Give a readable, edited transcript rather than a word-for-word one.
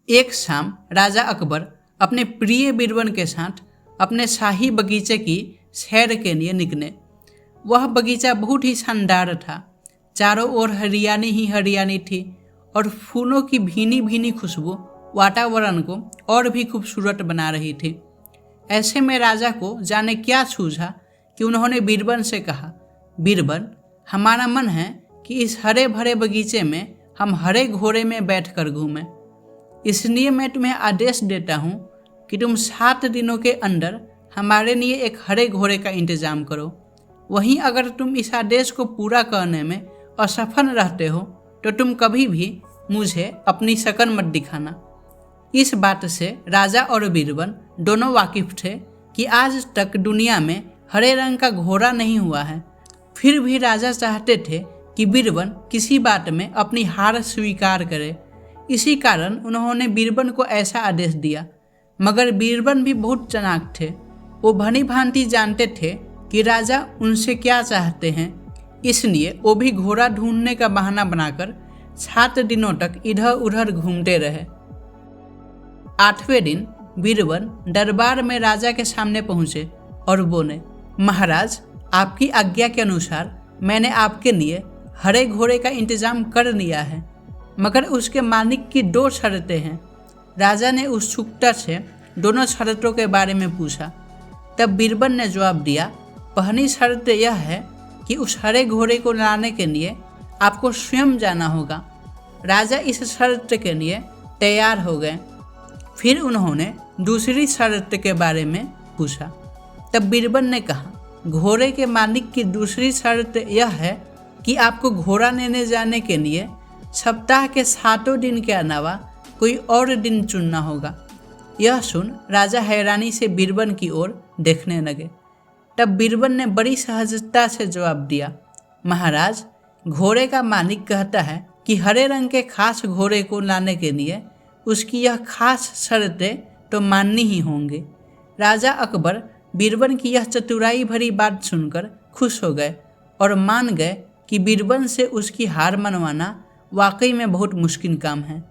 एक शाम राजा अकबर अपने प्रिय बीरबल के साथ अपने शाही बगीचे की सैर के लिए निकले। वह बगीचा बहुत ही शानदार था। चारों ओर हरियाली ही हरियाली थी और फूलों की भीनी भीनी खुशबू वातावरण को और भी खूबसूरत बना रही थी। ऐसे में राजा को जाने क्या सूझा कि उन्होंने बीरबल से कहा, बीरबल, हमारा मन है कि इस हरे भरे बगीचे में हम हरे घोड़े में बैठकर घूमें। इसलिए मैं तुम्हें आदेश देता हूँ कि तुम 7 दिनों के अंदर हमारे लिए एक हरे घोड़े का इंतजाम करो। वहीं अगर तुम इस आदेश को पूरा करने में असफल रहते हो तो तुम कभी भी मुझे अपनी शक्ल मत दिखाना। इस बात से राजा और बीरबल दोनों वाकिफ थे कि आज तक दुनिया में हरे रंग का घोड़ा नहीं हुआ है। फिर भी राजा चाहते थे कि बीरबल किसी बात में अपनी हार स्वीकार करे। इसी कारण उन्होंने बीरबल को ऐसा आदेश दिया। मगर बीरबल भी बहुत चालाक थे। वो भली भांति जानते थे कि राजा उनसे क्या चाहते हैं, इसलिए वो भी घोड़ा ढूंढने का बहाना बनाकर 7 दिनों तक इधर उधर घूमते रहे। 8वें दिन बीरबल दरबार में राजा के सामने पहुंचे और बोले, महाराज, आपकी आज्ञा के अनुसार मैंने आपके लिए हरे घोड़े का इंतजाम कर लिया है, मगर उसके मालिक की 2 शर्तें हैं। राजा ने उत्सुकता से दोनों शर्तों के बारे में पूछा। तब बीरबल ने जवाब दिया, पहली शर्त यह है कि उस हरे घोड़े को लाने के लिए आपको स्वयं जाना होगा। राजा इस शर्त के लिए तैयार हो गए। फिर उन्होंने दूसरी शर्त के बारे में पूछा। तब बीरबल ने कहा, घोड़े के मालिक की दूसरी शर्त यह है कि आपको घोड़ा लेने जाने के लिए सप्ताह के 7 दिन के अलावा कोई और दिन चुनना होगा। यह सुन राजा हैरानी से बीरबल की ओर देखने लगे। तब बीरबल ने बड़ी सहजता से जवाब दिया, महाराज, घोड़े का मालिक कहता है कि हरे रंग के खास घोड़े को लाने के लिए उसकी यह खास शर्तें तो माननी ही होंगी। राजा अकबर बीरबल की यह चतुराई भरी बात सुनकर खुश हो गए और मान गए कि बीरबल से उसकी हार मनवाना वाकई में बहुत मुश्किल काम है।